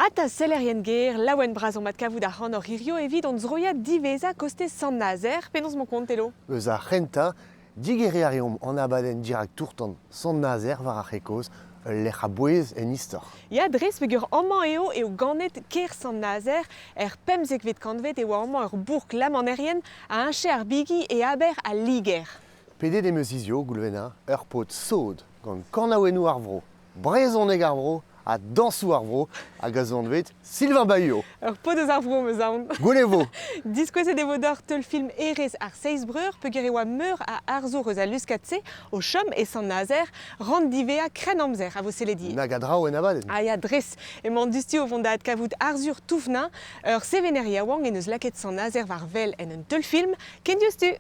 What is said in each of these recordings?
Ata selerien ger, laouen braz mat kavout ar c'han hirio evit on zroia diveza koste Sant Nazaire, penaos mo kontelo. Eus a c'henta, digeriarium an abadenn dirak tourtan Sant Nazaire war ar c'hekoz, lec'h a bouez en istor. Ya dres pegur amman eo ganet ker Sant Nazaire, pemzek vet kantvet eo amman ur bourg lamannerien a inche ar bigi e aber a liger. Pedet em eus izio, goulvena, ur pot sod gant kanaouenou ar vro, brezhoneg ar vro, a dansou ar vro, hag a zantvet Sylvain Bahuo. Ur pot eus ar vro meus aon. Goulevo! Diskwezet evo d'ar teul film erez ar seiz breur, pegur eo a meur a arzour eus a luskatse, o chom e Sant Nazaire, rand divea kren amzer, a vo seledi. Nag a drao en abadenn. Ah ya dres, emañ dustio vont da kavout arzur toufna, ur sevener yaouang en eus laket Sant Nazaire war vel en un teul film, ken diustu.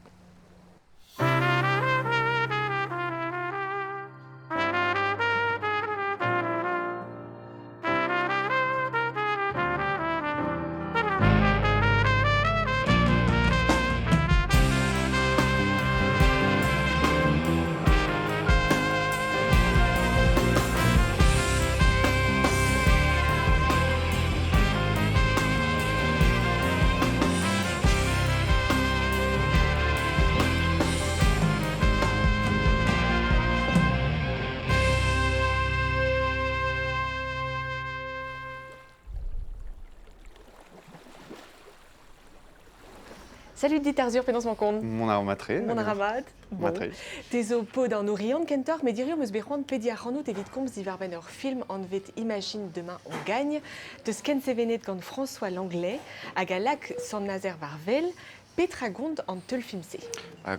Salut dit Arzur, penaos mo kont. Mon ar matre. Mon arabat. Matre. Tezo pod an oriant kentor, met dirio meus berroant pedi ar c'hanout evit komz divarben ur film an vet Imagine demain on gagne, deus ken sevenet gant François Langlais, hag a lak Sant Nazaire war vel, petra gont an teul film se.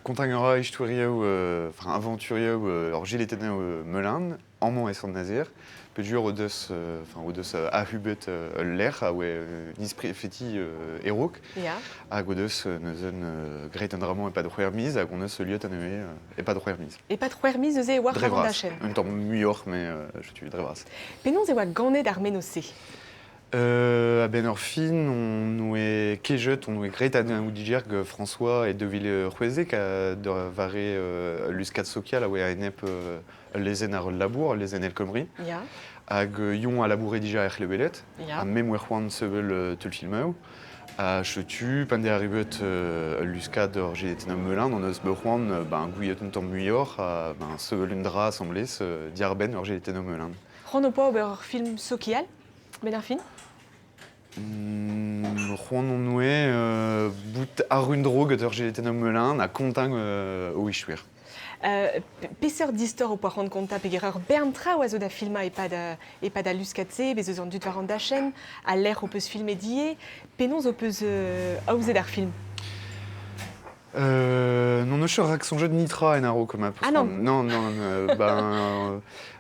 Kontagora istorioù, aventuriou ur giletennoù Meulin, amman e Sant Nazaire, pedur o deus ahubet l'er, a oe nisprefeti erok, Ya. hag o deus neus un gret an dramon e pad c'hwer miz, hag on eus liot an eue e pad c'hwer miz. E pat c'hwermiz eus e war Dre avant da vras, chen. un tamm muioc'h, me je tu dre vras. Penaos e oa ganet ar meno se. A ben ur fin, on oe kejet, on oe gret an oudigerg François et Deville Rouezek a vare luskat sokial a oe a enep lezen ar labour, lezen el komri, Ya. hag yon a labouret dija er lebelet, Ya. a mem wer c'hoant sevel teul filmao, a chetu, pande arribet luskat ur giletennoù Meulin, on eus beuroan gouillet un tamm muioc'h, a sevel un dra assemblez diar ben ur giletennoù Meulin. C'hoant o pa ober ur film sokial, ben ar fin. C'hoant on oe bout ar un dro gant ur giletennoù Meulin a kontag o ichouer. Peseur distor o poa c'hoant konta peger ur bern tra oa zo da filma e pad a luskatse, bez eus an dud war an da chen, a l'er o peus filme die, penaos o peus aouzet ar film. Non eus ur rak sonjet nitra en aro comme Ah non. Non,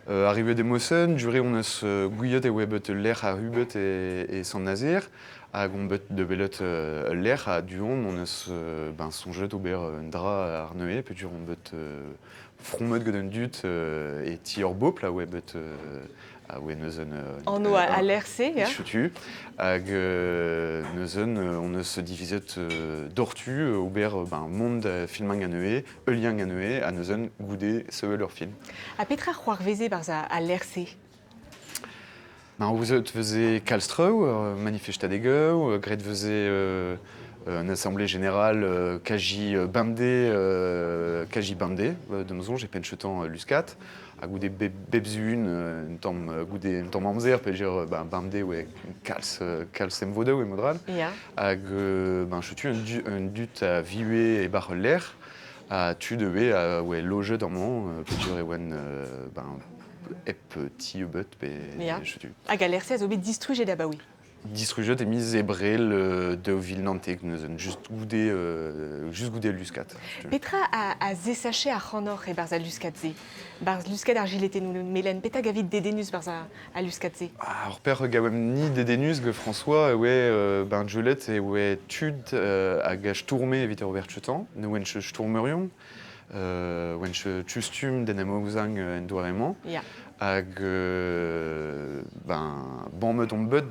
arrivet emosen, jure on eus gouillet e oe bet l'er a hubet e Sant Nazaire, hag on bet de belet l'er a duon, on eus sonjet ober un dra ar neue, petur on bet fromet gant un dut e ti ur bopl a oe bet a oe neus un... An o a l'er se, ya. Chutu, hag neus on eus divizet dortu ober mond filmang an eue, euliang an eue, a neus goude sevel ur film. A petra c'hoar veze barz a l'er se. Ouzet veze kalstreu, manifestadegeu, gret veze un assemblée générale kaji bamde, de mozon, j'ai penchetan luskat, a goude bebzuun, un tamm amzer, pe dire bamde oe kalz emvodeu e modral, Ya. hag chetu un dut a viue e bar l'er, a tu deue a oe loget amman, pe dire oen ep ti eubet, pe Ya. chetu. Hag a l'er se a zo bet distrujet da baoui. Distrujet e miz ebrel de Vilnantek, neus just goude luskat. Petra a zesache a c'hanoc'h e barz a luskat ze. Barz luskat ar giletennoù Melen, petra gavit dedenus barz a luskat ze. Ur per gavem ni dedenus ge François oe djolet e oe tud hag a stourme evit ur bertchetan, ne oenche stourmerion, oenche tustum den amouzang en doaremañ, Ya. hag banmet on bet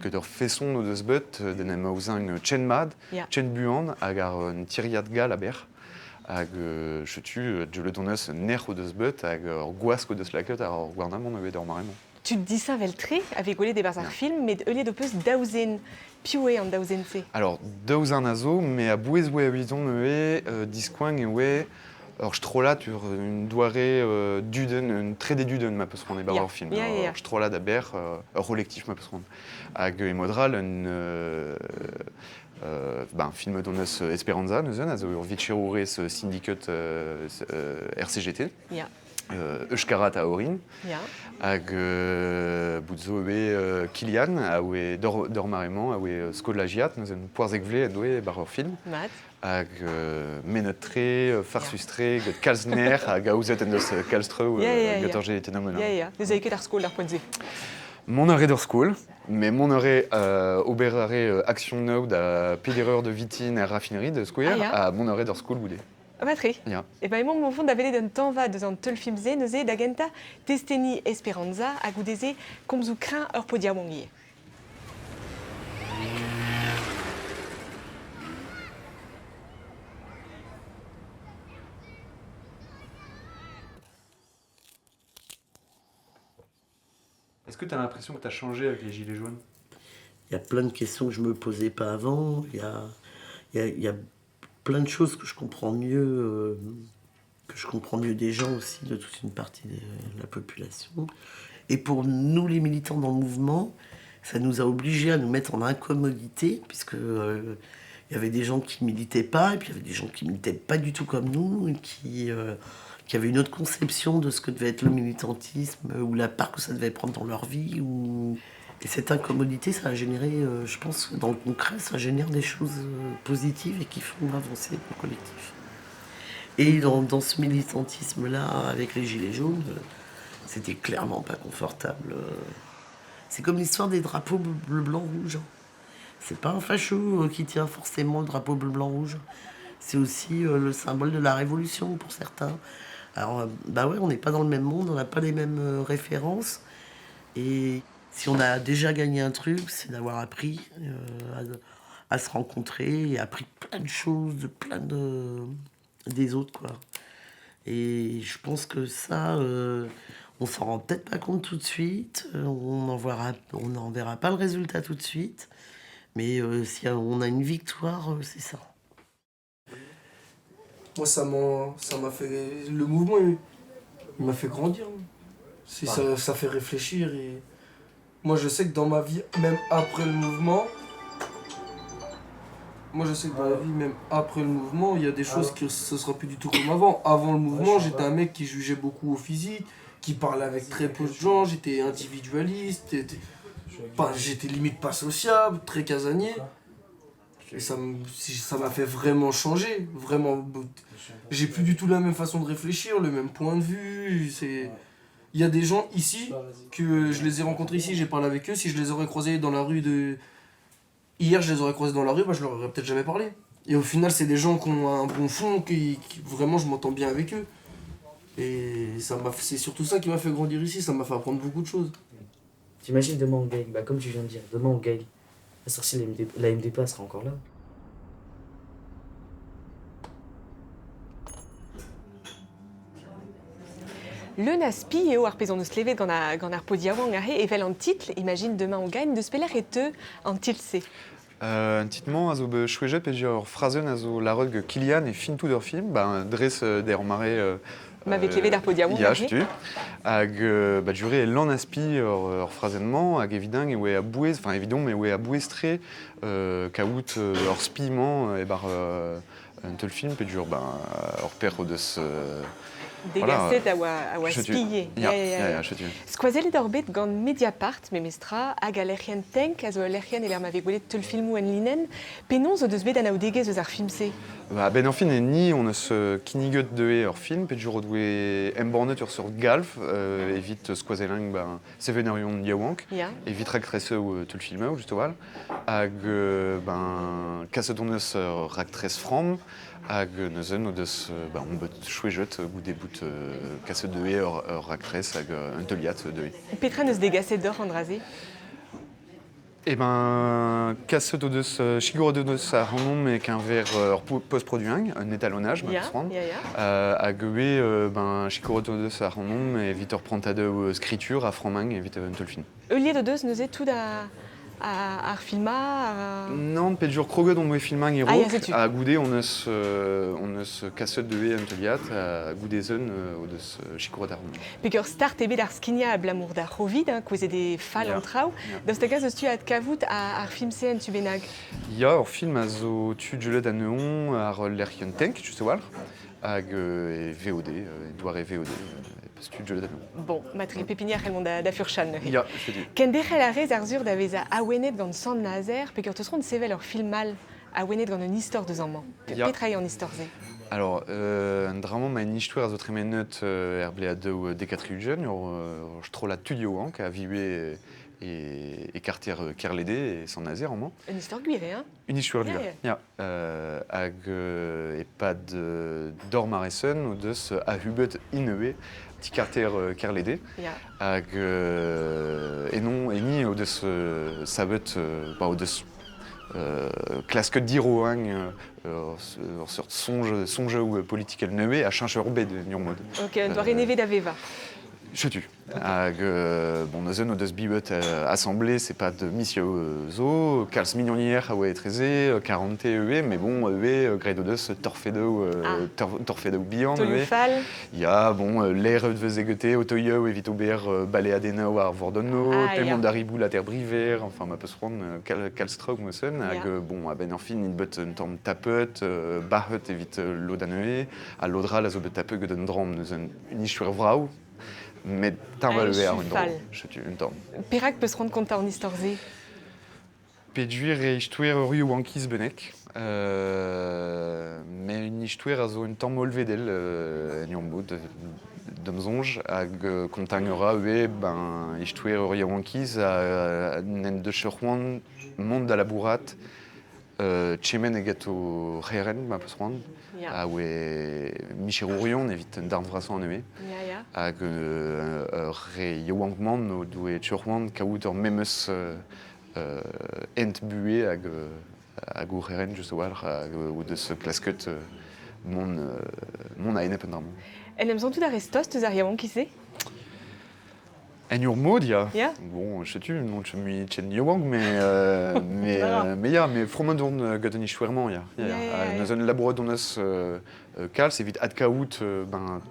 ket ur feson o deus bet den amouzang chen mad, Ya. chen buan, hag ar un tiriad gal a ber. hag setu, diolet on eus ner o deus bet hag ur gwask o deus laket ar gwarnamon evit ur maremon. Tu dis ça veltré avec Olé des Barzar Film, mais Olé de plus dausen, pioué en dausense. Alors, daouz an azo, mais a bouez oe a bizon discoing e oe, alors je trola sur une doirée duden, une très des duden ma peus ronde bar film. Je trola d'abord relectif ma peus ronde. Hag e modral un film d'onneus Esperanza, neuzen, a zo ur vitcherourez syndicat RCGT. Euskarat a Orin, hag boutzo eo Kilian, a oe dormarement, a oe skodlagiat, neuzen poarzek vle a doe bar ur film. Hag menetre, farsustre, got kalzner, hag a ouzet en deus kalstreu, got orge etenomena. Deus a eket ar skol ar poentze. Mon arrêt d'or school, mais mon arrêt oberare action now da pedereur de vitine à raffinerie de square à mon arrêt d'or school boudé. Matri. Ja. Et ben mon fond d'avele d'un temps va de un tel film ze neuze d'agenta testeni Esperanza a goudeze komzou crin ur podia wongie. Est-ce que tu as l'impression que tu as changé avec les Gilets jaunes? Il y a plein de questions que je me posais pas avant. Il y a plein de choses que je comprends mieux, des gens aussi, de toute une partie de la population. Et pour nous, les militants dans le mouvement, ça nous a obligés à nous mettre en incommodité, puisque il y avait des gens qui militaient pas, et puis il y avait des gens qui militaient pas du tout comme nous, et qui avaient une autre conception de ce que devait être le militantisme, ou la part que ça devait prendre dans leur vie. Et cette incommodité, ça a généré, je pense, dans le concret, ça génère des choses positives et qui font avancer le collectif. Et dans ce militantisme-là, avec les Gilets jaunes, c'était clairement pas confortable. C'est comme l'histoire des drapeaux bleu, blanc, rouge. C'est pas un facho qui tient forcément le drapeau bleu, blanc, rouge. C'est aussi le symbole de la révolution pour certains. Alors, bah ouais, on n'est pas dans le même monde, on n'a pas les mêmes références. Et si on a déjà gagné un truc, c'est d'avoir appris à se rencontrer et appris plein de choses, des autres, quoi. Et je pense que ça, on s'en rend peut-être pas compte tout de suite, on n'en verra pas le résultat tout de suite, mais si on a une victoire, c'est ça. Moi, ça m'a fait... Le mouvement, il m'a fait grandir. Ça fait réfléchir. Et moi, je sais que dans ma vie, même après le mouvement, il y a des choses que ce sera plus du tout comme avant. Avant le mouvement, j'étais un mec qui jugeait beaucoup au physique, qui parlait avec très peu de gens, j'étais individualiste, j'étais limite pas sociable, très casanier. Et ça m'a fait vraiment changer, vraiment. J'ai plus du tout la même façon de réfléchir, le même point de vue. Il y a des gens ici, que je les ai rencontrés ici, j'ai parlé avec eux. Si je les aurais croisés dans la rue Hier, je les aurais croisés dans la rue, je leur aurais peut-être jamais parlé. Et au final, c'est des gens qui ont un bon fond, qui vraiment, je m'entends bien avec eux. Et c'est surtout ça qui m'a fait grandir ici, ça m'a fait apprendre beaucoup de choses. T'imagines demain au Gaël, comme tu viens de dire, demain au Gaël, la sortie de la MDP sera encore là. Le naspi eo ar pezon eus levet gant ar podiawang ahe evel an titl, imagine demain on gagne, deus pelec'h e teu an titl-se. Un titlement a zo be chouejet pe ur frazen a zo la rug Kilian et fin tout d'ur film, dres der mare M'avec levet ar podiawang ya, ahe. tu. Hag jure l'an aspi ur frazennement, hag evident e oe a bouez, enfin évident, mais oe a bouestre kaout ur spiment e bar un tel film pe ur ur per deus... Degaset a oa spie. Ja, chetu. Skoazelet ar bet gant Mediapart, memestra, hag a lerc'hen tenk, a zo a lerc'hen e m'avec gwelet teul filmou en linen, penon zo deus bet an aodegez eus ar film-se. Ben en fin e ni on eus kiniget de ur film, pe ur doue embornet ur sur galf, evit skoazelang sevenerion yaouank, evit raktreseu teul filmeu, just oal, hag kaset on eus raktres fram, hag neuzen o deus on bet chouejet goude bout kaset de ur raktres hag un teuliat de Petra neus degaset d'or an draze. Eh ben, casse de Chigoro de sa rendon mais qu'un verre post-produit un étalonnage, Ja, ma prendre. ja. À Goé, ben, Chigoro de sa rendon mais vite reprendre de scriture à Framang et vite un film. Eulier de deus neuze tout ar filma. Non, Pedjur Kroget on filmang et Ah, ja, rock. sais-tu. À Goudé on a cassette de un teliat à Goudézen au de Chigoro d'Armon. Peogwir start ebet ar skinia a blamour da Rovid, kouez de fall Ja. an traoù. Ja. Daoust a gaz eus tu ad kavout ar film CN tu benag. Ya, or film a zo tudulet a neon ar l'erken tank, tu sais voir, hag e VOD, doare VOD, parce que tudulet a neon. Bon, matri pepiniar el mont da furchan. Ya, je te dis. Ken derrel a rez ar zur da vez a awenet gant Sant Nazaire, peogwir teus ront sevel ur film mal awenet gant un istor deus an man. Ja. Petrai an istor ze. Alors, un drama ma une histoire à zo tremenet erble a deux D4 je trouve la tudio hein, qui a vivé et cartier Kerlédé et sans nazer en man. Un istor guire, hein. Une histoire Ja, lui. ja. Ja, hag et pas de Dormaresen ou de ce a hubet inewe petit cartier Kerlédé. Ja. Hag et non et ni au de ce sabet pas au de ce classe d'Iro sorte songe ou politique neuve à changer roubaix de Nurmod. Ok, un doare neve da veva. Je tue. Hag bon dans un de ce bibet assemblée c'est pas de mission zo Carls Mignonière a ouais 13 40 mais bon gré de ce torfedo torfedo bihan Tolufal. il y a bon l'air de Vezegete Otoyo et Vitober Baléadena ou Arvordono Ah, tellement ja. d'Aribou la terre briver enfin ma peut se prendre Kalstrog mossen hag Ja. bon à Benerfin in but un torm tapet Bahut évite l'Odanue à l'Odra la zo de tapet que d'un dram une histoire vrau mais t'en vas Ah, le ver je un suis temps. fan. Je tue un temps. Perak peut se rendre compte en istor ze. Péduire et histoire rue Wankis Benek. Mais une histoire a zo un temps molvé d'elle, niombo de mzonge, hag kontagnera ben histoire rue Wankis a nen de cherrouan monde à la bourrate. Tchemen et gâteau Reren, ma peut se rendre. Ja. Ah ouais, Michel Rourion, évite un darn vrason en aimé. Ja, ja. Hag re Yowangman no doe tchorwan kaout ur memes ent bue hag ur heren just war hag ou de ce clasket mon a enep un darmon. En em tout da restos teus ar yaouan ki se? En ur mod ya. Ja. Bon, je sais tu, non je me chen Yowang mais ya, mais fromant on gaden ishwerman ya. Ja, ja, ja. Nous un laboureux on as kal c'est vite ad kaout ben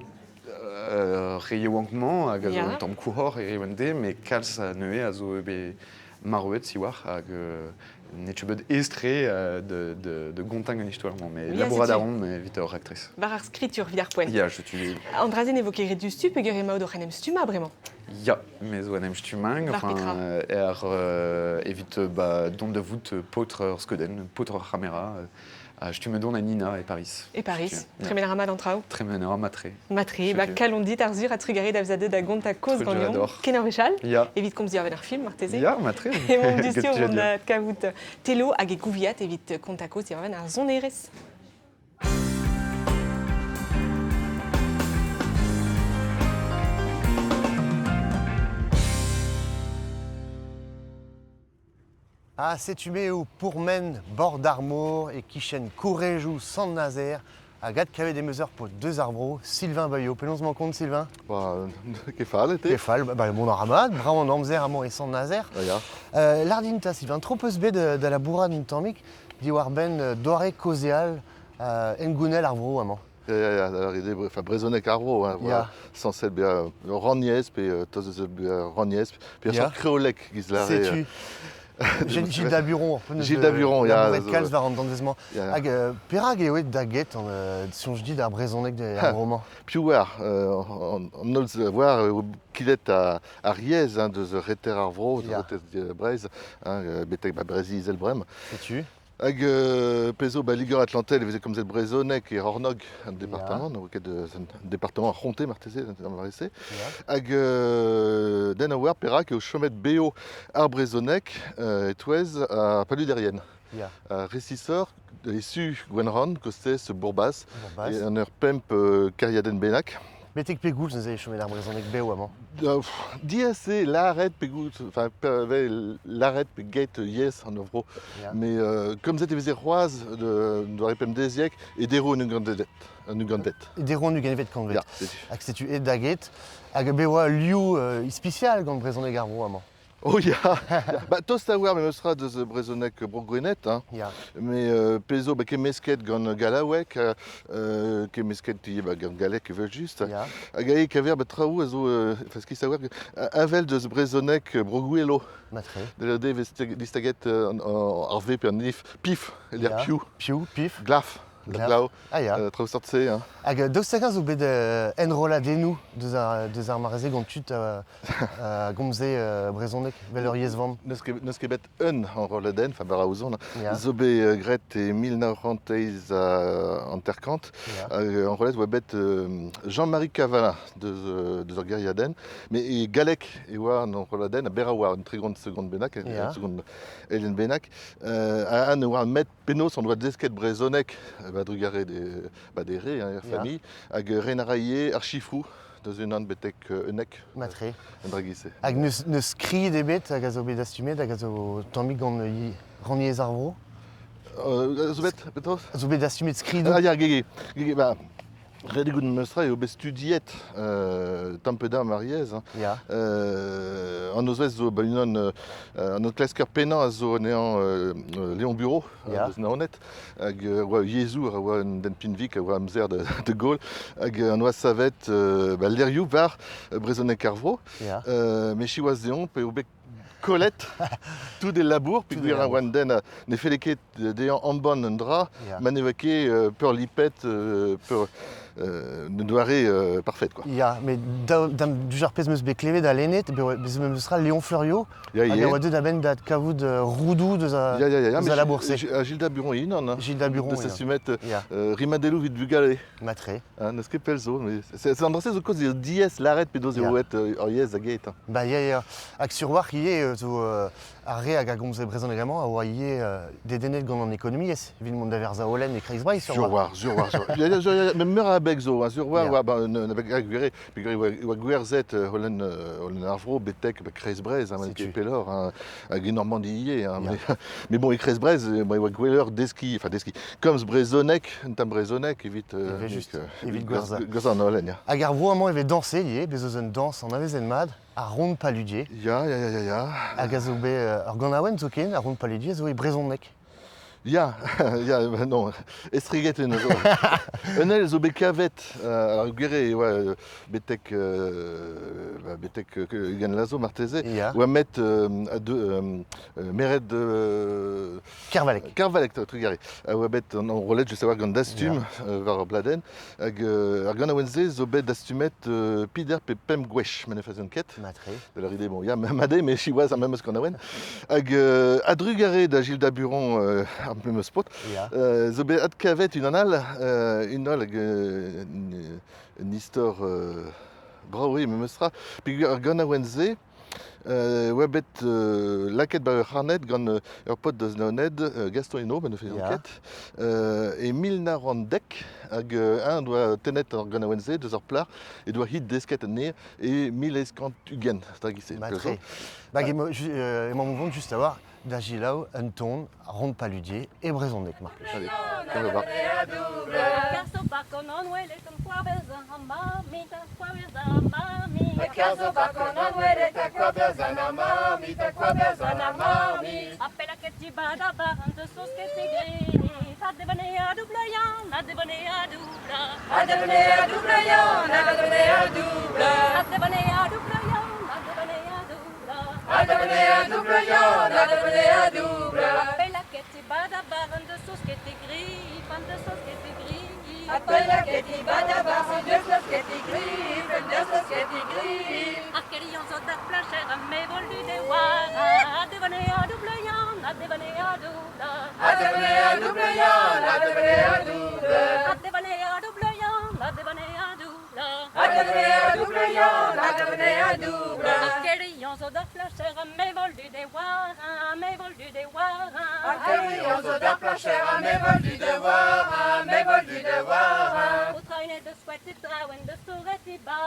Reyewangman hag Ja. un tamm kouhor e rewende, mais kalz a neue a zo ebe marouet si war hag netchebet estre de gontang an histoire mais Ja, labourad c'est-tu. aron mais vite ur actrice. Var ar skritur vidar poen. Ya, je tue. Andrazen evoke ret du stu, peogwir emaout oc'h en em stuma bremañ. Ya, mais zo anem stumang, Var petra. evite don de vout potre ur skeden, potre ur camera, stumedon a Nina et Paris. E Paris. Ja. Tremen ar ramad an traoù. Très meneur, matré. Matri, Je ba sais. kalon dit ar zur a trugaret da vzade da gont a koz Truc gant que yon. j'adore. Ken ar vechal. Ya. Evit komz diaven ar film, marteze. Ya, matré. E mont du stu Qu'est-ce que on j'ai a kavout telo hag e gouviat evit kont a koz diaven ar zon erez. Ah, c'est humé ou pourmen, bord d'Armour et Kichen Courrejou, Sant Nazaire, à Gad Cavé des Mesures pour deux arbres, Sylvain Bayot. Pelons m'en compte, Sylvain? Kefal, ete? Kefal, mon Ramad, Bramon Amzer, Amor et Sant Nazaire. Ja. Lardinta, Sylvain, trop peu de la bourrade n'tamik, dit Warben, Doare Kozeal, Engounel Arvro, Amant. Ja, enfin, Brezonek Arvro, hein, voilà. Ja. Sans celle bien Rognesp et Tos Rognesp, puis Ja. sur Créolec, Gislare. Sais-tu? Gilles Daburon, Gilles Daburon, ja. La Kals va rendre dans des moments. Ja. Perag et ouais, Daguet, si on dit d'Arbrezonek de roman. Puis on a voir qu'il est à Riez, hein, de Retter Arvro, de Ja. Retter Brez, hein, Betek Brezi Zelbrem. Sais-tu? Hag pezo Ligue Atlantel, faisait comme Brezonek et Hornog, un département, donc un département à Ronté, Martésé, dans le Marissé. Hag den a war perak eo chomet beo ar Brezonek et touez à Paludérienne. Ja. Récisseur issu Gwenron, costé ce Bourbas, Bourbas. et un ur pemp Kariaden Benak. Betek pegoul, nous avons chômé d'arbrezonek bé ou amant. Diassez l'arrête pegout, enfin l'arrête pegate yes en ovro. Yeah. Mais comme c'était des roises de répem des siècles et des roues une grande Des ronds du ganevet convet. Ja, c'est Accetu et daget. Hag bewa liou spécial gant brezonek arbro amant. Oh ya, bah tost à voir mais me sera de ce brezonek brogrenet, hein. Ya. Mais peso bah ke mesket gant galawek, ke mesket tiye bah gant galek veut juste. Ya. Agaï kaver bah traou azo parce qu'il savoir avel de ce brezonek broguelo. Matre. De la distaget en arvé per nif pif l'air Ya. piou Piou, pif. glaf. Glaf. Glao, Ah ya. traou sortse, hein. Hag dostakaz o bet enrola denou deus ar marze gant tut gomze brezonek vel ur yezvan. Neus ket bet un en roladen, enfin bara ouzon, Ya. zo be gret e 1930 an terkant, Ya. en rolet oa bet Jean-Marie Cavalin deus ur geriaden, mais e galek e oa en roladen a bera oa un très grande seconde benak, Ya. seconde Hélène Benak, a an oa met penos an doa desket brezonek, drugare des ré, hein, Ya. famille, hag renaraie ar chifrou, deus un an betek unek, Matre. un dragisse. Hag neus kri debet hag a zo bet astumet hag a zo tammig gant raniez arbro. Zo bet, betos? A zo bet astumet skridou. Ah, ya, gege, bah, redegout meustra eo bet studiet tampeda mariez, hein. Ya. An eus zo ba unan an eus klesker pennan a zo nean Léon Bureau, Ya. deus naonet, hag oa Yezou a oa un den pinvik a oa amzer de Gaulle, hag an oa savet lerioù var brezonek arvro, Ya. me chiwaz deon pe o bet Colette, tout des labours, puis Tout des dire un labours. wanden, ne fait les quêtes d'ayant en bonne un drap, Ya. manévaqué, peur lipette, peur une doirée parfaite quoi. Ya, mais dam du jar pez meus bet klevet da lennet, bez meus sera Léon Fleuriot, Ya, hag a oa deud aben dat kavout roudou deus a labourse. Gilda Buron in, hein. Gilda Buron, de sa ya. sumet, Ya. Rimadelou vite Bugalé, Matre. hein, n'est-ce que pelzo, mais c'est un dressé de cause de dies l'arrête pédos et Ya. ouet yes a gate. Hein. Ba ya. Hag sur war ie zo ar re hag a gomze brezonek amañ a oa ie dedennet gant an ekonomi ez. Evit mont da verza Olen e Kreisbrai sur war. Sur war. Même meur à bec zo, sur war, Ya. avec gweré, puis oa gwerzet Holland arvro betek Kreisbrez, hein, C'est man tu. ket pelor, hein, hag e Normandie, hein, Ya. mais bon, e Kreisbrez, oa gweler deski, enfin deski, comme ce brezonek, un tam brezonek, evit juste, evit gwerza. gwerza an Holland, ya. Hag ar vro amañ evet danse ie, bez eus un dans an avezen mad, a rond paludier. Ya. Hag a zo bet ar gant aouen zo ken, a rond paludier zo e brezonek. Ya, non, estriget en zo. Enel zo bet kavet, ar gwere, oa betek gan lazo marteze, Ya. oa met a deux meret de Kervalek. Carvalek, trugare. Oa bet an rolet, je savoir gant dastum var bladen, hag ar gant aoenze zo bet dastumet pider pe pem gwech, manefazon ket. Matre. De leur idée, bon, il y a Madé, mais chinoise, même ce qu'on a. Hag adrugare da Gilda Buron, un peu me spot. Ya. Zobe ad kavet une anal, hag une histoire braoui, me mestra. Puis ar gant aoenze, oa bet laket ba ur harnet gant ur pot deus naoned Gaston Hinault, ben eus Ya. ket. E 1910, hag un doa tenet ar gant aoenze, deus ar plar, e doa hit desket an ner, e 1050 ugen, stragisse. Matre. Bag emañ mouvont just a war da Gilao, un ton, rond paludier e brezonek marplech. Allez, on va voir. Caso bacco non huele tan suaves a mamita, suaves a mami. Caso bacco non huele tan suaves a mamita, suaves a mami. Appela che ti bada barante sos che ti gridi. A devane a dublayan, a devane a dubla. A devane a dublayan, a devane a dubla. A devane a dublayan, a devane a dubla. A devane a dublayan, a devane a dubla. Appela che ti bada barante sos che ti gridi, barante sos che ti gridi. Appela che ti bada barante sos che ti gridi, barante sos che ti gridi. A querion so da flasher a me volu de wara. A devane a dublayan, a devane a dubla. A devane a dublayan, a devane a dubla. A devane a dublayan, a devane a dubla. A devane a dublayan, a devane a dubla. A querion so da flasher a me volu de wara, me volu de wara. A querion so da flasher a me volu de wara, me volu de wara. Outra traine de sweaty trauen de storeti ba.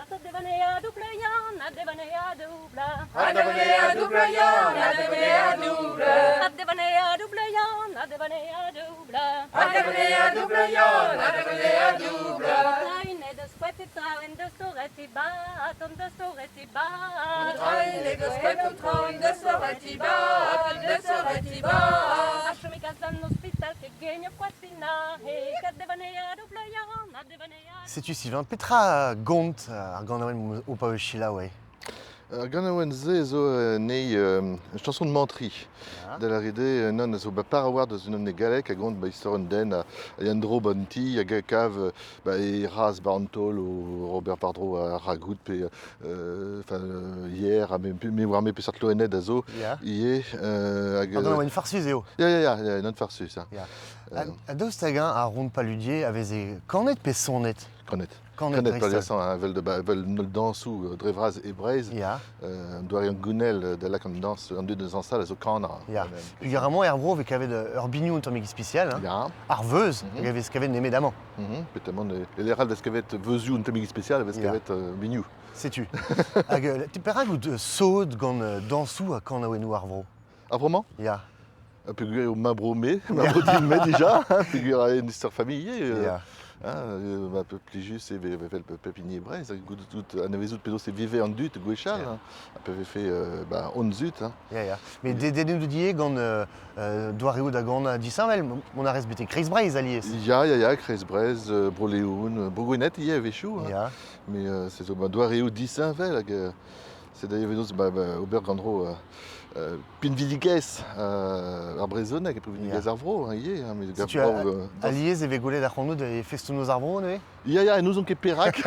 A devane a double yan, a devane a double. A devane a double yan, a devane a double. A devane a double yan, a devane a double. A devane a double yan, a devane a double. Traine de sweaty trauen de storeti ba, ton de storeti ba. Traine de sweaty trauen de storeti ba, de storeti ba. A shumika zan hospital ke genio quatina, he ka devane a double yan, a devane a. Sais-tu Sylvain, Petra gont ar ganaouenn o pa chila ouais. Ganaouenn ze zo nei chanson de Mantri. Da la rede non zo par a war da zo ne galek a gont histoire den a Yandro Bonti a kav e raz Barntol ou Robert Pardreau a ragout pe hier a me war me pe sort loened a zo ie Ar ganaouenn farsus eo. Ya non farsus ça. A daoust hag a rond paludier aveze kanet pe sonet. Kanet. Kanet Paliasan a vel nol dansou drevraz e breiz. Ya. Doar an gounel da la comme danse an deud an sal a zo kana. Ya. Pugaramant erbro vez kavet ur bignou un tammig spécial. Ya. Ar veuz, gavez kavet nemet amant. Petamant l'eral vez kavet veuzioù un tammig spécial vez kavet bignou. Sais-tu. Hag te perak out saud gant dansou a kanaouennou ar vro. Ah vraiment? Ya. Un peu au mabromé, mabrodilmé déjà, figure à une histoire familier. Ya. Un peu plus juste, et pépinier brais, tout un avezou de pédo c'est vivé en dut, gouéchal, un peu fait on zut. Ya. Mais des nous dié gant doareo da gant disavel, mon arrêt bete Chris Breiz alies. Ya, Chris Breiz, Broléoun, Bourgonet, il y avait chou. Ya. Mais c'est ça, doareo disavel, c'est d'ailleurs Aubert Gandro. Pinvidigues ar brezhoneg e pinvidigues ar vro, ie. Tu aliez e vegolet ar c'hannout e festounoz ar vro, ne? Ya, e nous on ket perak.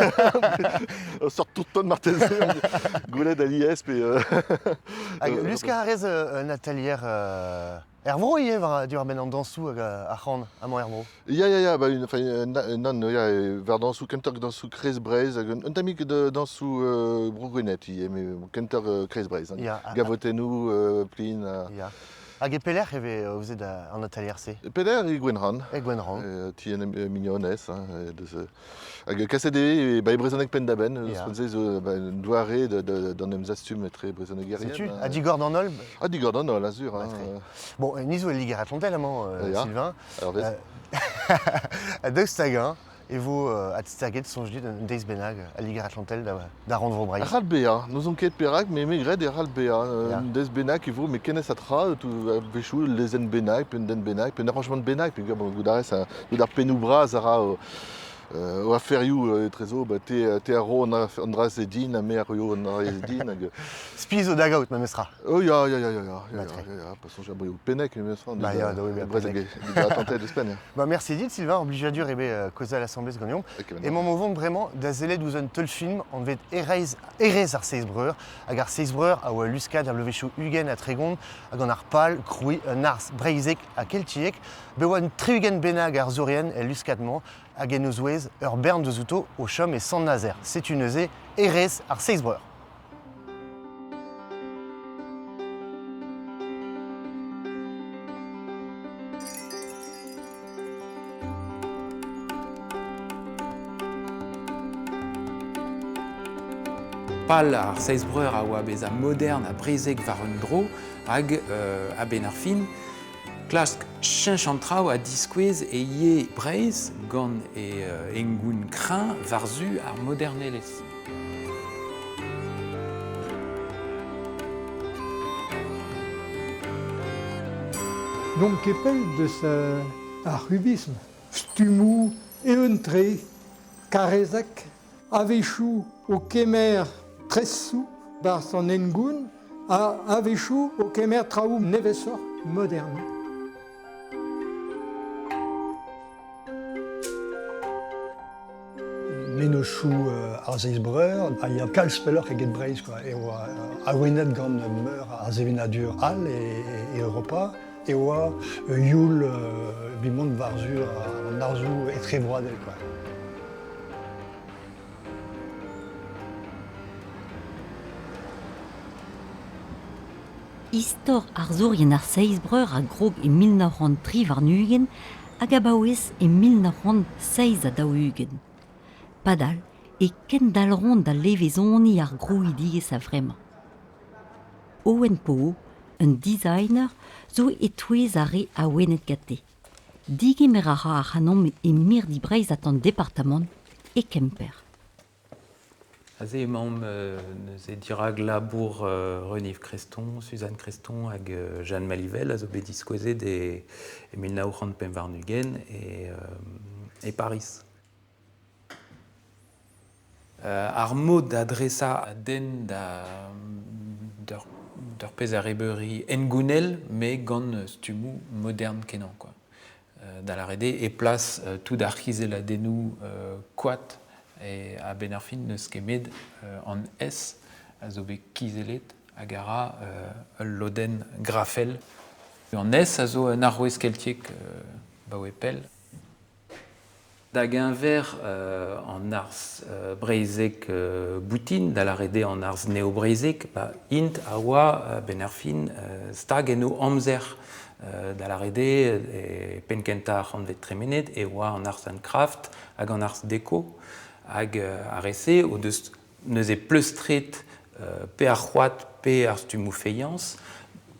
Sort tout ton marteze, goulet aliez, pe... Luska arrez un atelier er vro ie war ben an dansou ar c'han, amant er vro. Ya, non, var dansou, kentor dansou Chris Breiz, un tamik dansou Bourgonet, ie, mais kentor Chris Breiz. Gavotenou, plin. Hag e peler eve ouzet an atelier se? Peler e Gwenran. E Gwenran. Tien mignonez. Hag kaset e brezhoneg pendaben, sponsez doare d'an emzastum etre brezhoneg gerien. Sais-tu, a digor d'an olb? A digor d'an olb, azur. Bon, nizo e liger atlantel amant, Sylvain. Alors vez. A daoust hag e vo at staget sonjdit un deiz benag a liger atlantel da rand vro breiz. Ral bea, nous on ket perak, mais megred e ral bea. Deiz benag e vo, me kenez atra, tout vechou lezen benag, pen den benag, pen arrangement de benag, puis goudarez, goudar penou braz ara o aferioù trezo, te arro an draz e din, a me arro an draz e din. Spiz o dagaout, ma mestra. Oh, ya. Passons j'ai abouillé au Pennec, mais ça, ya, da oui, Pennec. Attenté d'Espagne. Merci dit, Sylvain, obligadur ebe causa à l'Assemblée gagnon. Et mon mouvement vraiment da zelet ouzh un teul film, on vet erez ar seizbreur, hag ar seizbreur a oa luskad ar levechou ugen a tregont, hag an ar pal, kroui, un ars breizek a keltiek, be oa un triugen benag ar zorien e luskadman, hag en eus ur bern de zouto au chom et Saint-Nazaire. C'est une euse erez ar seizbreur. Pal ar seizbreur a oa bez a modern a brezek war un dro hag a ben ar film. Klask chinchantrao a diskouez e ie breiz gant e engoun krin varzu ar modernelez. Donc kepel deus ar rubisme. Stumou, euntre, karezak, avechou o kemer tressou bar son engoun, a avechou o kemer traoù nevesor moderne. Menechou ar seizbreur, a ya kalspeller e get breiz, e oa a wenet gant meur ar zevinadur al e Europa, e oa youl bimont varzur an arzou etre vroadel. Istor ar zourien ar seizbreur a grog e 1903 war nugen hag abaouez e 1906 a daougen. Padal e ken dalron da levezoni ar grouidigez a vremañ. Owen Poe, un designer, zo etouez a re a wenet gate. Dige mer a ra ar hanom e mir di breiz at an departement e Kemper. Aze emañ neus e dirag labour Reniv Creston, Suzanne Creston hag Jeanne Malivel a zo bet diskouezet e 1935 warnugen e Paris. Ar mod adresa a den d'ur pez ar ebeuri engounel, me gant stumou modern kenan, quoi. Da la rede e plas tout ar cizeladennou koat e a ben ar fin neus kemet an es a zo bet kizelet hag ara ul loden grafel. An es a zo un arrouez keltiek baoe pel. Da genver an ars breizek boutin, da la rede an ars neo-breizek, int a oa ben ar fin stag eno amzer. Da la rede penkenta an vet tremenet e oa an ars handcraft hag an ars deko hag ar ese o deus neus e pleustret pe ar c'hoat pe ar stumou feiance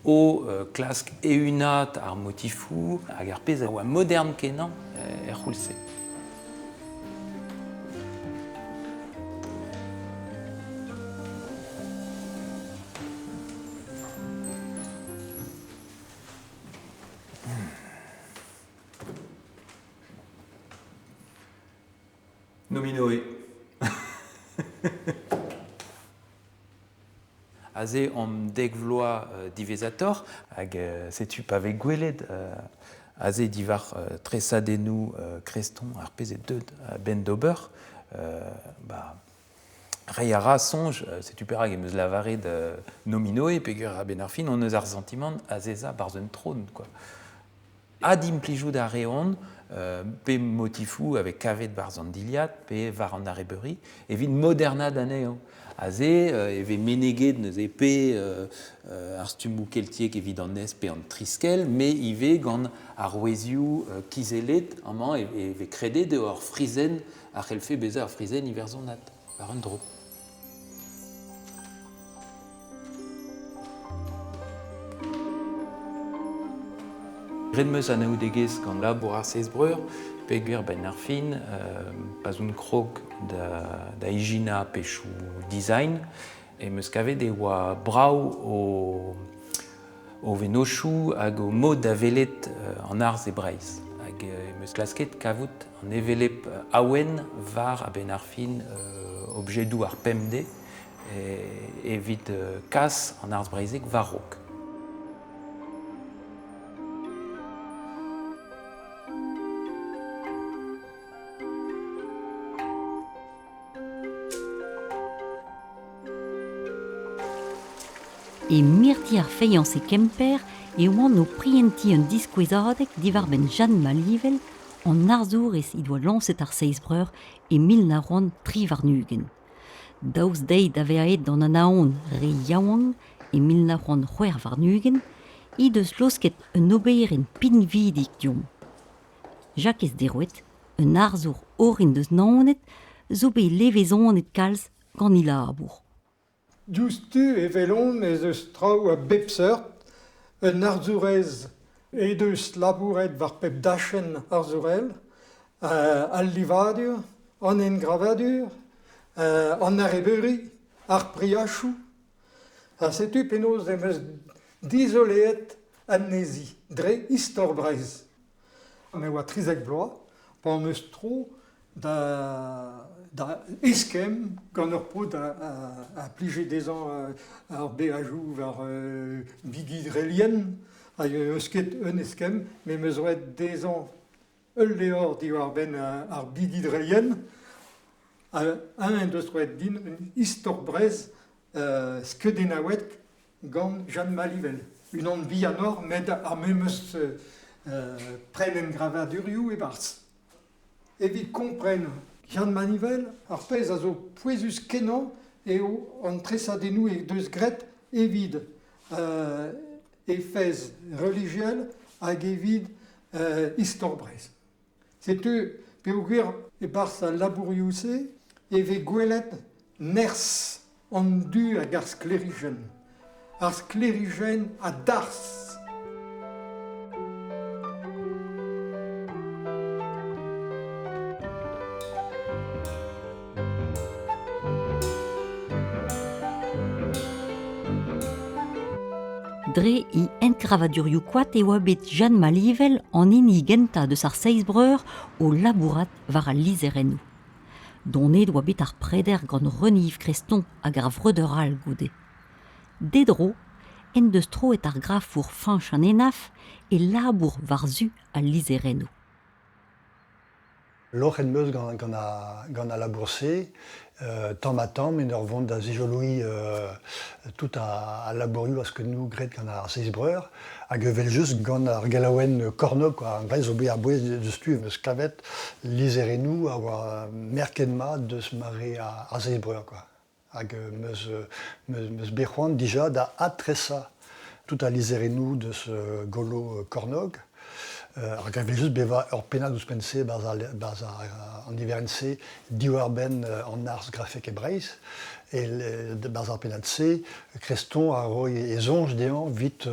o klask eunat ar motifou hag ar pez a oa modern kenan c'houlse. Nominoe. Aze om dek vloa divezator, hag setu pa vek gwelet, aze divar tresadennou Creston ar pezet deud ben d'ober, rei a ra sonj, setu perag emeus lavaret nominoe, pegur a ben ar fin, on eus ar sentiment azeza barz un tron, quoi. Ad implijout a reon, pe motifou avec kavet barz an diliat, pe var an arebeuri, evit moderna d'aneo. Aze, eve meneget neus pe ar stumou keltiek evit an es pe an triskel, me ive gant ar ouezioù kizelet, amant eve kredet de ar frizen, ar c'helfe beze ar frizen iverzonat, war un dro. Redmeus an aoudegez gant labour ar seizbreur, pegur ben ar fin, pas un krog da igina pechou design, e meus kavet e oa brau o venochou hag o mod da velet an arz e breiz. Hag meus klasket kavout an evelep aouen var a ben ar fin objedou ar pemde, evit kas an arz breizek varrok. E mirti ar feiance e Kemper e oan o prienti un diskouezadek divar ben Jeanne Malivel an arzourez i doa lancet ar seizbreur e 1903 warnugen. Daouz deit a veaet d'an anaon re yaouang e 1904 warnugen, i deus losket un obeiren pinvidik diom. Jacques es derouet, un arzour orin deus naonet, zo be levezonet kalz gant il labour. Justu e velon ez eus traoù a bepseurt, un arzourez e deus labouret var pep dachen arzourel, al livadur, an engravadur, an arebeuri, ar priachou. Setu penaos emeus dizoleet annezi, dre istor breiz. Me oa trizek bloa, pa eus tro da eskem gant ur pod a plije dezan ar beajou var bigidrelien, a eus ket un eskem, me meus oet dezan ul leor diwar ben ar bigidrelien, un deus oet din un istor brez skedenaouet gant Jeanne Malivel. Un an bi anor, met ar memeus pren en gravadurioù e barz. Evit kompren Jeanne Malivel, ar pez a zo pouezus kenan eo an tresadennou e deus gret evit e fez religiel hag evit istor brez. Setu, peogur e barz a labouriouse, eve gwelet ners an du hag ar sklerigen. Ar sklerigen a dars. Dre I entgravadurioù koat e oa bet Jeanne Malivel an ini genta deus ar seizbreur o labourat war al lizerennou. Donnet oa bet ar preder gant reniv kreston hag ar vreudeur all goude. Dedro, en deus troet ar grafour fanch an enaf e labour war zu al lizerennou. L'oc'h en meus gant a labourse, tamm men ur vont da zijoloui tout a labourioù a skeudennoù gret gant ar seizbreur, hag evel just gant ar galaouen kornog, an grez zo bet ar bouez deus tu eus klavet lizerennou a oa merkenma deus mare ar seizbreur. Hag meus bec'hoant dija da atresa tout a lizerennou deus golo kornog. Ar gavel just beva ur penad ouz pense baz an diverense diwar ben an ars grafek e Breizh e baz ar penad se kreston a roi e zonj dean vit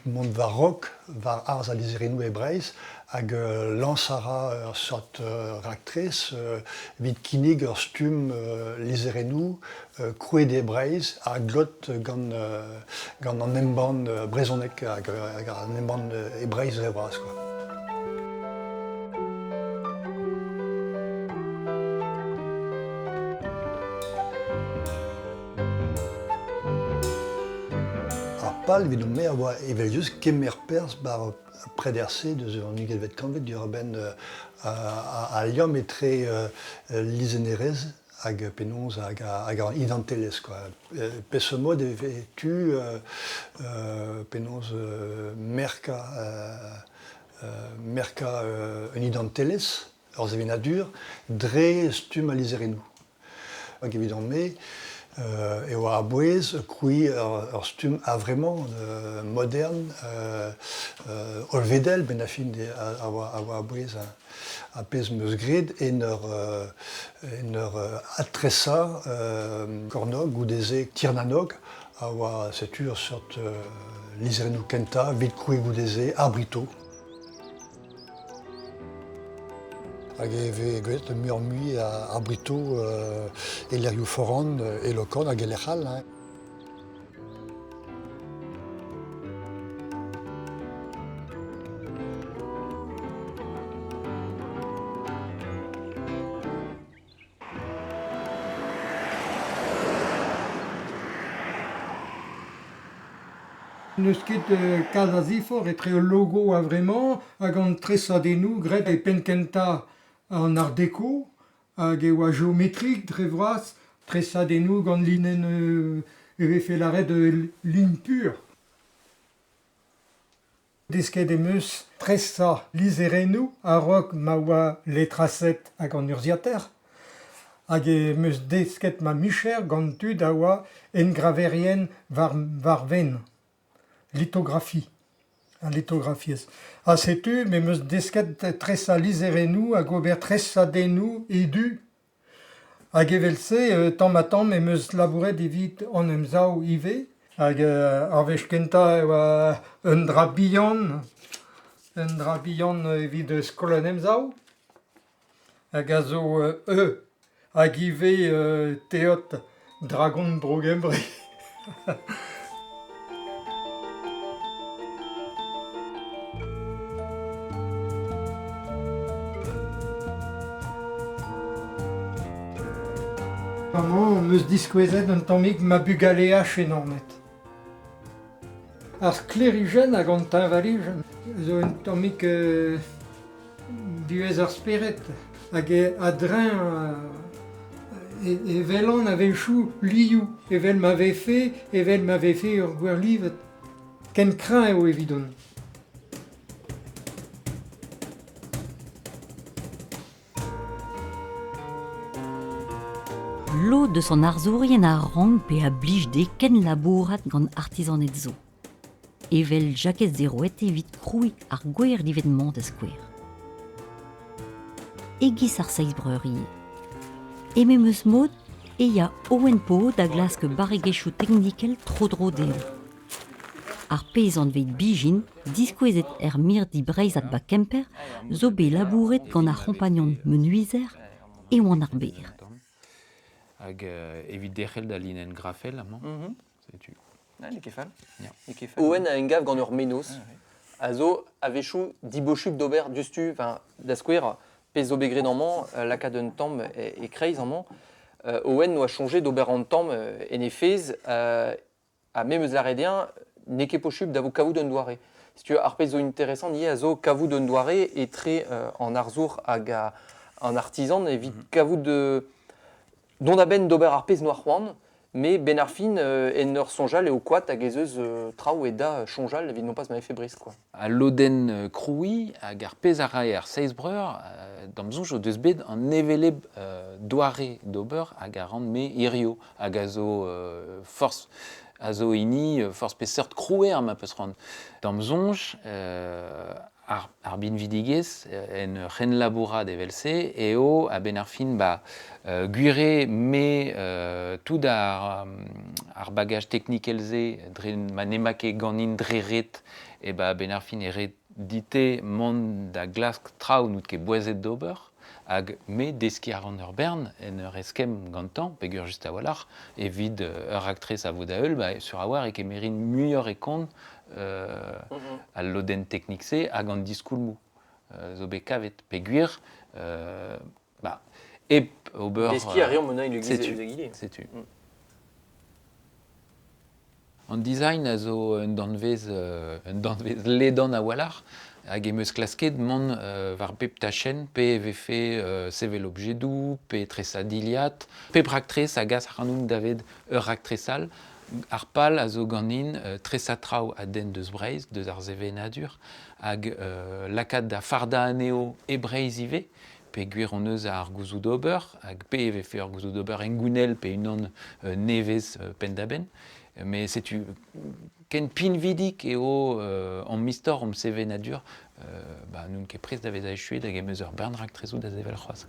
mont var rok var ars a lizerennou e Breizh hag lansara ur sort raktrez vit kinig ur stum lizerennou krouet e Breizh a glot gant an emban brezonek hag an emban e Breizh re braz. Ar pal evit o me a oa evel just kemer perzh bar prederse deus an ugelvet kanvet dur ben a liam etre lizenerez hag penonz hag an idantelez. Pez mod eve tu penonz merka un idantelez ur zevenadur dre stum a lizerennou. Hag evit an me e oa a bouez kroui ur stum avremañ modern olvedel ben a fin a oa a bouez a pez meus gred en ur atresa kornog goudeze tirnanog a oa setu ur sort lizerennou kenta vit kroui goudeze ar brito. Hag eve gwelet murmui ar brito e lerioù foran e lokon hag e lec'hal. Neus ket kaz a zifor etre o logo a vremañ hag an tresadennoù gret e penkenta an art déco hag e oa géométrik dre vras tresadennoù gant linen vefe lâret lin pur. Desket em eus tresa lizerennou a rok ma oa letraset hag an urziater hag em eus desket ma micher gant tud a oa engraverien var ven. Lithographie, a lithografiez. A setu, me meus desket tresa lizerennou hag ober tresadennoù edu. Hag evel se, tamm me meus labouret evit an emzaou ive, hag ar vez kenta oa un dra bihan evit skolan emzaou, hag a zo hag ive teot dragon brogembre. Amañ meus diskouezet un tammig ma bugale enormet. Ar sklerigen hag an tinvaligen zo un tammig diwez ar speret hag a-dreñv evel an a velchou liou evel ma vefe ur gwerlivet. Ken kreñv eo evidon. Lo de son arzourien a rang pe a blij de ken labourat gant artizanet zo. evel jaket zeroet evit kroui ar gwer l'événement da skwer. Egis ar seizbreur ie. Eme meus mod, ya owen po da glask baregechou technikel tro-dro del. Ar pez an veit bijin, diskouezet mirdi breizat ba kemper, zo be labouret gant ar compagnon menuizer e oan ar ber. Hag evit derc'hel da linen grafel amañ, setu. Ne kefal. Owen a engav gant ur menos, a zo a vechou dibochub d'ober dustu, da skouer, pez zo begret amañ, laka d'un tamm e kreiz amañ, Owen no a changé d'ober an tamm en e fez a memeus laredien ne ket pochub da vo kavout d'un doare. Si tu ar pez zo interesant nie a zo kavout d'un doare e tre an arzour hag an artisan evit kavout de don a ben d'ober ar pez noir c'hoant, mais ben ar fin en ur sonjal eo koat hag ez eus traoù e da sonjal evit non pas ma febris quoi. A loden kroui hag ar pez a rae ar seizbreur damzouj o deus bet an evele doare d'ober hag ar an me irio hag a zo force a zo ini force pe seurt krouer ma peus rand. Damzouj ar bin vidigez en ren labourad evel-se eo a ben ar fin gwire me tout ar bagage technikel-ze ma nemake ganin dreret e ben ar fin eret dite mont da glask traoù nout ket boazet d'ober hag me deski ar an ur bern en ur eskem gantan, pegur just a walar, evit ur aktrez a vo da eul, sur a war e kemerin muior e kont al loden teknik se hag an diskoulmou. Zo bet kavet peguir, ep ober... Deski a rion mona il egile. Setu. An design a zo un danvez ledan a walar, hag emeus klasket mont var pep tachen, pe vefe sevel objedou, pe tresa diliat, pe braktrez hag as ranoum davet ur raktresal, ar pal a zo ganin tresa traoù a den deus breiz, deus ar zevenadur, hag lakad da farda aneo e breiz ive, pe gwir on eus ar gouzout d'ober, hag pe vefe ur gouzout d'ober engounel pe unan nevez pendaben. Mais setu ken pin vidik eo an mistor om sevenadur, nun ket prez da vez a echuet hag emeus ur bern raktrezout da zevel c'hoaz.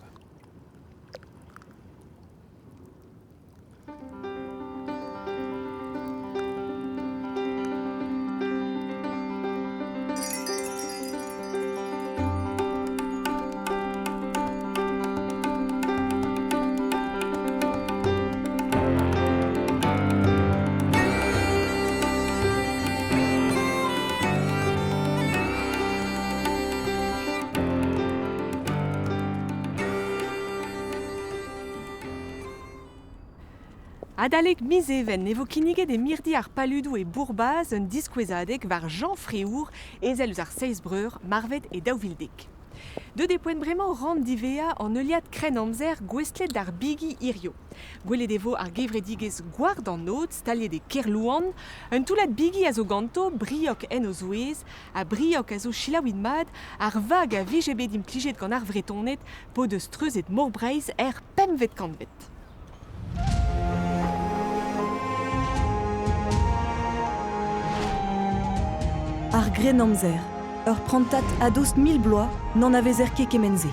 Adalek mizeven ne vo kiniget e mirdi ar paludou e bourbaz un diskouezadek var Jean Fréour ezel eus ar seizbreur marvet e daouvildek. De depoent bremañ rand divea an euliad kren amzer gwestlet d'ar bigi irio. Gwelet evo ar gevredigez gward an nod, staliet e kerlouan, un toulat bigi a zo ganto, briok en o zouez, a briok a zo chilaouid mad, ar vag a vijebet implijet gant ar vretonet, po deus treuzet morbreiz pemvet kanvet. Ar gren amzer, ur prantat a dost 1000 bloaz n'en avez er ket kemenze.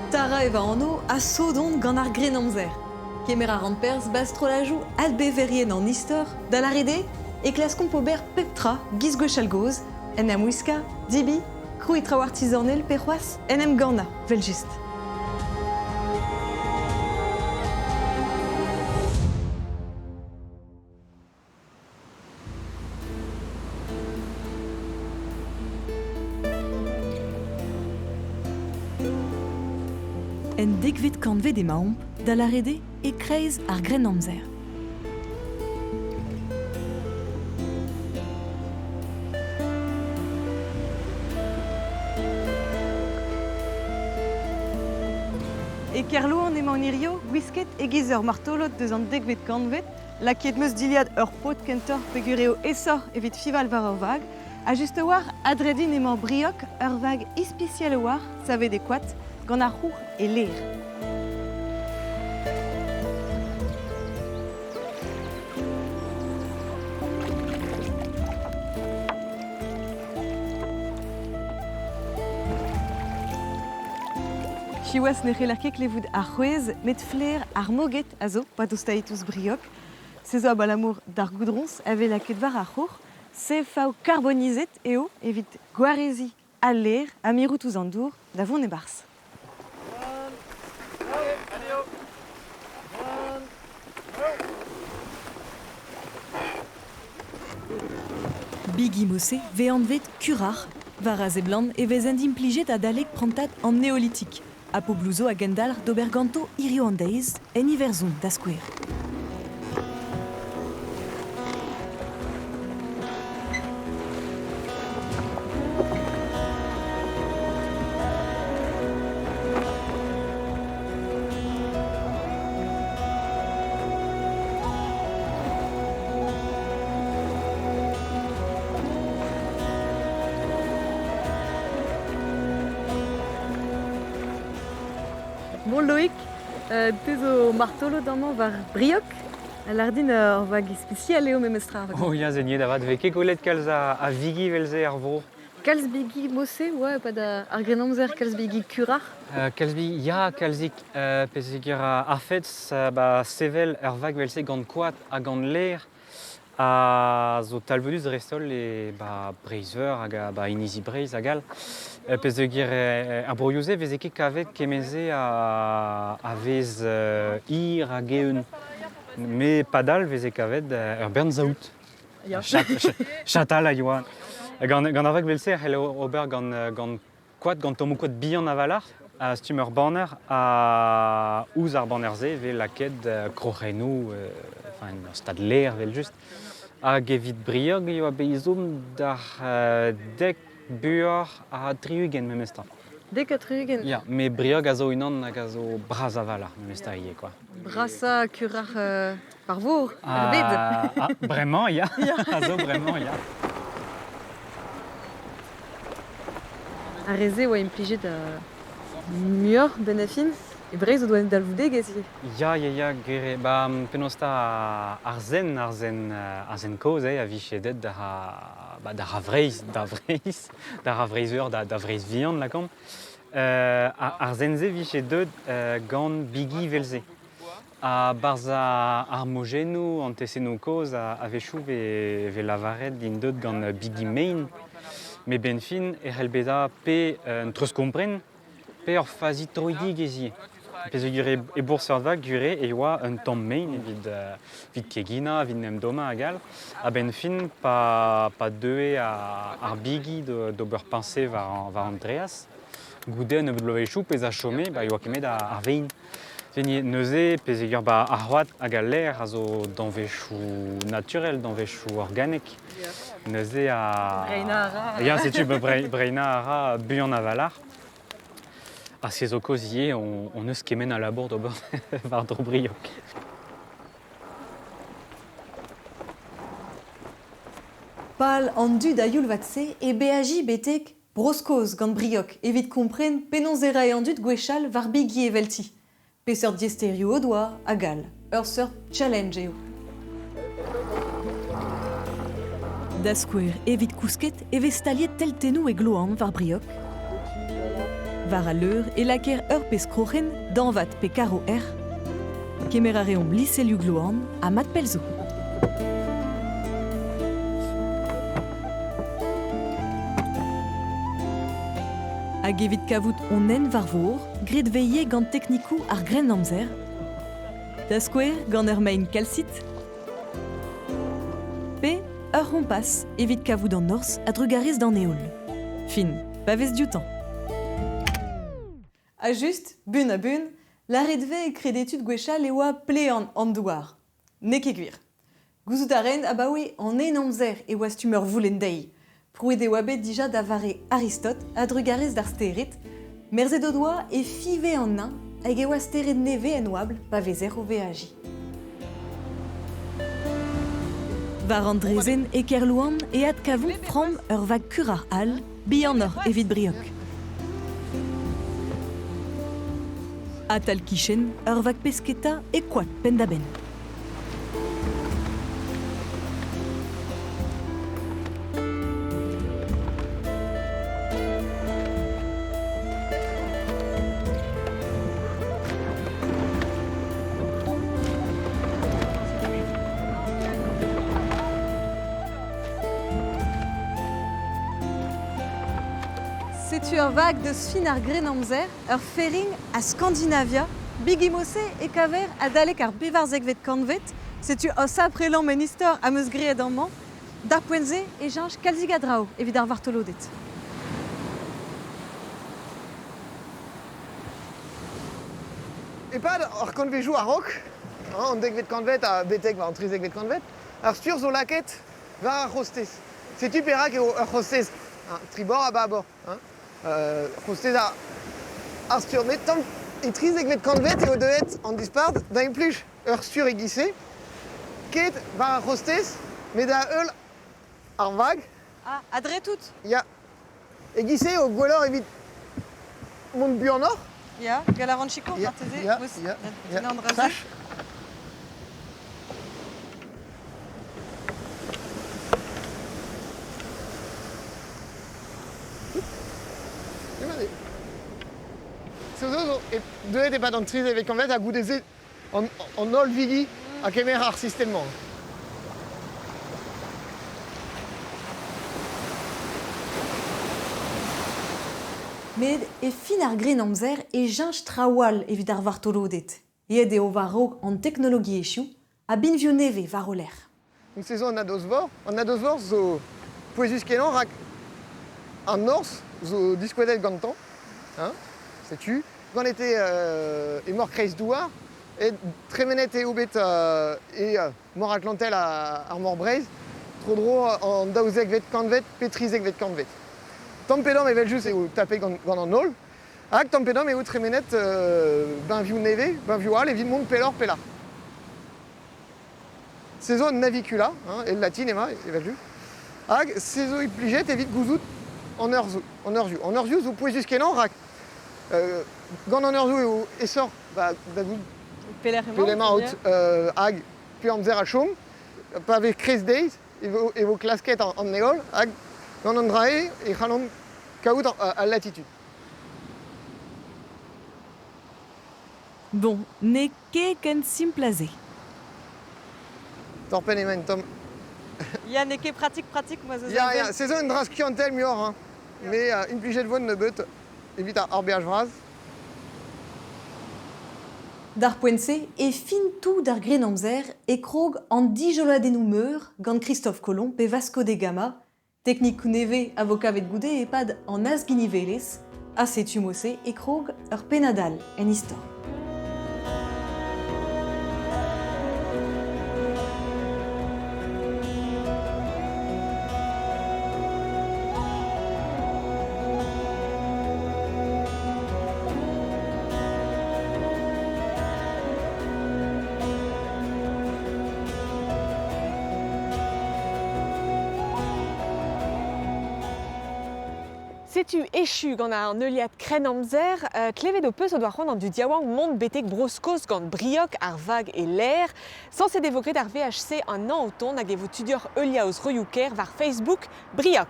Tara eva anno a sodont gant ar gren amzer. Kemer ar anpers bastrolajou al beverien an istor, da la rede e klaskom pober peptra giz gwechalgoz, en am wiska, dibi, krouit traoù artizanel pe c'hoaz, en em gana, vel just. En degvet kanvet e maomp, da la rede e kreiz ar gren amzer. E kerlouan emañ irio, gwisket e giz ur martolot deus an degvet kanvet, lakiet meus diliad ur pot kentor pegureo esor evit fival war ur vag, a just a war adredin emañ briok ur vag ispiciel a war, savet e koat, gant ar c'hour e ler. Chiwas nec'helarkek levoud ar c'hwez, met flair ar moget a zo, pa dostaetus briok. Se zo a balamour d'ar goudrons, ave laket var ar c'hor, se fao carbonizet eo, evit gwarezi a l'air, a mirout ouz an dour, da vont e bars. Bigi Mosse ve anvet kurar, var a zeblan e vez impliget a dalek prantat an néolithique. A po blouzo a gendal d'oberganto irio an deiz, en iverzon da skouer. Bon Loïc, tezo martolo d'amant var briok, a lardin ur vag spécial eo memestra. Oh ya zenye davat veke golet kalz a vigi velze ar vro. Kalz bigi mosse, ouais, pas da ar grenomzer kalz bigi kurar. Kalz bigi ya kalzik pesegur ar fetz ba sevel ur vag velze gant koat a gant l'air a zo talvedus restol e ba breizeur hag ba inizi breiz a gal. Pesegur ar broioze vez eke kavet kemeze a vez ir hag eun. Me padal vez e kavet ur bern zaout. Chatal a yoan. Gant ar vag velse c'hell ober gant koat gant tomo koat bihan a valar, a stum ur banner a ouz ar banner ze ve laket krochennou, enfin ur stad l'air vel just. Hag evit briog eo a beizom d'ar dek buor a triugen memesta. Dek a triugen? Ya, me briog a zo unan hag a zo braz a valar memesta ie, quoi. Brasa kurar par vor, ar bed. Bremañ, ya. A zo bremañ, ya. A reze oa implijet muor ben a fin, e breiz o doa dalvoudeg ez ie. Ya, gere, ba penosta ar zen koz, a vichedet da vreiz vreizeur, da vreiz vihan lakam. Ar zen ze vichedet gant bigi velze. A barza ar mojennou, an tesennou koz, a vechou ve lavaret din deud gant bigi main. Me ben fin, c'hellbeda pe un treus kompren, pe ur fazi troidig ezie. Pesegur e bourseur vag gure e oa un tamm main vid kegina, vid nemdoma a gal. A ben fin, pa deue ar bigi d'ober pinse var Andreas. Goude an eud blovechou pez a chome, e oa kemet ar vein. Veni neuze, pesegur ar c'hoat hag a l'air a zo danvechou naturel, danvechou organik. Neuze a... Breina a ra. Ya, setu breina a ra buan a valar. A se zo koz ie, on eus kemen a labour d'ober var dro briok. Pal an dud a youl vatse e beaji betek broskoz gant briok evit kompren penonzera e an dud gwechal var bigi e velti. Peseur diesterio o doa a gal, ur seurt challenge eo. Da skouer evit kousket e vez staliet teltenou e gloan var briok. Var a leur e laker ur pez krochen danvat pe karo er. Kemer a reom lisselioù gloan a mat pelzo. Hag evit kavout onen var vor, gret veie gant teknikou ar gren amzer. Da skouer gant ur main kalsit. Pe ur rompas evit kavout an ors a drugarez d'an eol. Fin, pa vez dioutan. A just, bun a bun, la redve e kredetud gwechal e oa ple an douar. Ne ket gwir. Gouzout a ren a baoe an en amzer e oa stumeur voulen dei. Prouet e oa bet dija da vare Aristote a drugarez d'ar sterit, merzet o doa e five an nain hag e oa steret neve en oabl pa vezer o veaji. Var Andrezen e kerlouan e ad kavou fram ur vag kurar al, bihan or evit briok. Atal kichen, ur vag pesketa e koat pendaben. C'est une vague de Sfinar Grenamzer, fering à Scandinavia, Bigimose et Kaver à Dalek ar Bevarzegvet Kanvet, c'est un saprélan minister à Meusgried en Man, d'Arpuenze et Jange Kalzigadrao, évidemment Vartolodet. Et pas ar konvejou a rok, an degvet kanvet a betek va an trizegvet kanvet, ar stur zo laket va ar hostez. Setu perak eo ar hostez, tribord a babord. Hostez ar stur, met tam e trizegvet kanvet eo deet an dispard da impluj ar stur e gise, ket va ar hostez, met da eul ar vag. Ah, adre tout. Ya. E gise o gwellor evit mont buanor. Ja, Galaron Chico, Martese, Sache. Deet pas dans triz avec convet à goût des en ol vigi à kemer ar systèmement. Med e fin ar Grenamzer e Jange Trawal evit ar Vartolodet. Ed eo varrog an teknologi echu, a binvio neve varoler. Une saison an adosvor zo poezus kenan rak an ors zo diskouedet gantan, sais-tu, gant ete e mor kreiz douar, et tremenet e oubet mor atlantel ar mor breiz, tro dro an daouzek vet kanvet, petrizek vet kanvet. Tampedam e veljus eo tape gant an ol, hag tampedam eo tremenet benvioù neve, benvioù al, evit mont pelor pelar. Saison navicula, et le latin ema, e veljus. Hag saison ipliget evit gouzout an eurzu. An eurzu zo poezus kenan rak gant an eurzu eo esor da gout peleremañ hag pu amzer a chom, pa ave krez deiz, evo klasket an neol, hag gant an drae e c'halon kaout à latitude. Bon, ne ket ken simplaze. Torpen emen, Tom. Ya ne ket pratik, moi zo Ya, saison un dras kiantel mior, mais une pliget voine ne beut evit ar beaj vraz. D'Arpuense e fin tout d'ar Grenamzer e krog an dijoladennoù meur gant Christophe Colomb pe Vasco de Gama, teknik neve avokavet goude e pad an asginivelez, a setu mose e krog ur penadal en istor. Setu echu gant an euliad Grenamzer, klevet o peus o doa c'hoant an du diawang mont betek broskos gant briok ar vag e l'air, sans se devogret ar VHC an an o ton hag evo tudior euliaoz royouker var Facebook briok.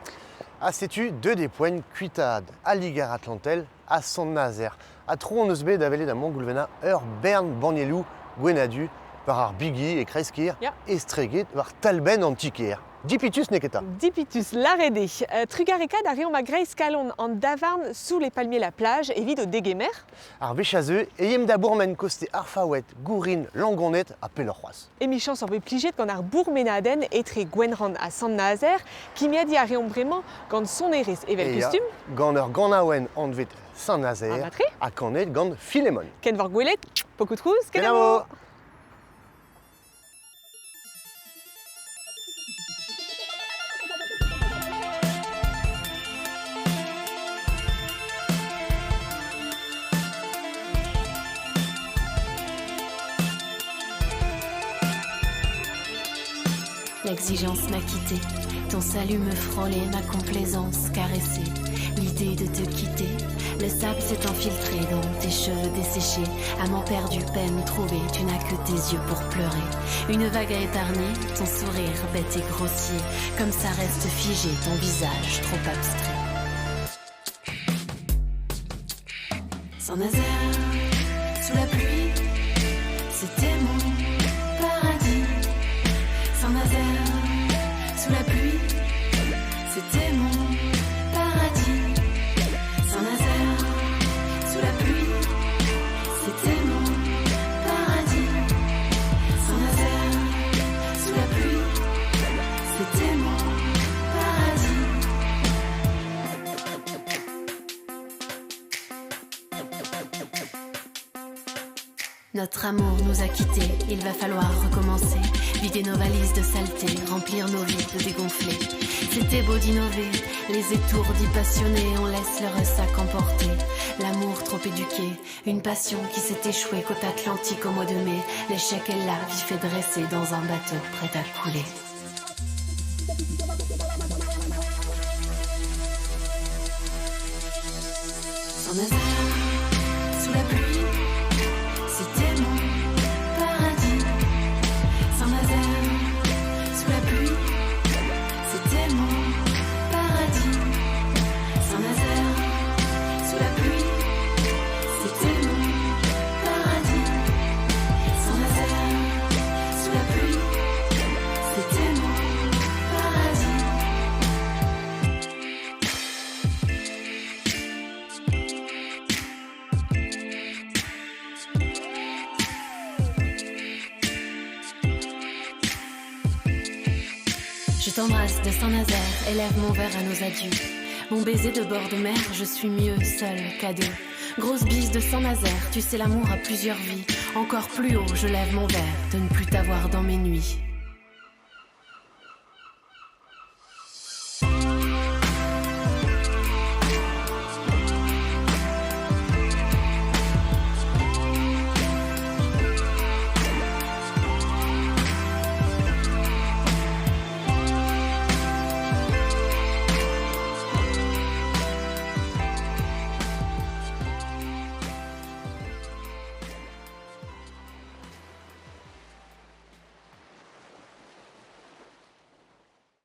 Ah, setu deux des poignes cuitad à ligar atlantel à Saint-Nazaire. A tro on eus bet davele da Montgoulvena ur bern bannielou gwenadu par ar bigi e kreiskir estreget war talben antiker. Dipitus neketa. Dipitus l'arrêté. Trugareka da reom a greiz kalon an davarn sous les palmiers la plage evit o degemer. Ar vechazeux eyem da bourmen koste ar faouet, gourin, langonet a pelor c'hoaz. Emichans an bet plijet gant ar bourmenaden etre Gwenran a Saint-Nazaire, ki miadi a reom bremañ gant son erez evel kustum. Gant ur ganaouen an vet Saint-Nazaire, a kanet gant Philémon. Ken vor gwelet, pokout trouz, ken amo. L'exigence m'a quitté, ton salut me frôlait, ma complaisance caressée. L'idée de te quitter, le sable s'est infiltré dans tes cheveux desséchés. Amant perdu, peine trouvée, tu n'as que tes yeux pour pleurer. Une vague a éterni, ton sourire bête et grossier. Comme ça reste figé, ton visage trop abstrait. Saint-Nazaire, sous la pluie, c'était mon paradis. Saint-Nazaire, sous la pluie, c'était mon paradis. Notre amour nous a quittés, il va falloir recommencer. Vider nos valises de saleté, remplir nos vies de dégonflés. C'était beau d'innover, les étourdis passionnés, on laisse leur sac emporter. L'amour trop éduqué, une passion qui s'est échouée côte atlantique au mois de mai. L'échec est là, vif et dressé dans un bateau prêt à couler. Saint-Nazaire, sous la pluie, c'était mon paradis. Saint-Nazaire, sous la pluie, c'était mon paradis. Saint-Nazaire, sous la pluie, c'était mon paradis. Saint-Nazaire, sous la pluie, c'était mon paradis. Je t'embrasse de Saint-Nazaire, élève mon verre à nos adieux. Mon baiser de bord de mer, je suis mieux seul qu'à deux. Grosse bise de Saint-Nazaire, tu sais l'amour a plusieurs vies. Encore plus haut, je lève mon verre de ne plus t'avoir dans mes nuits.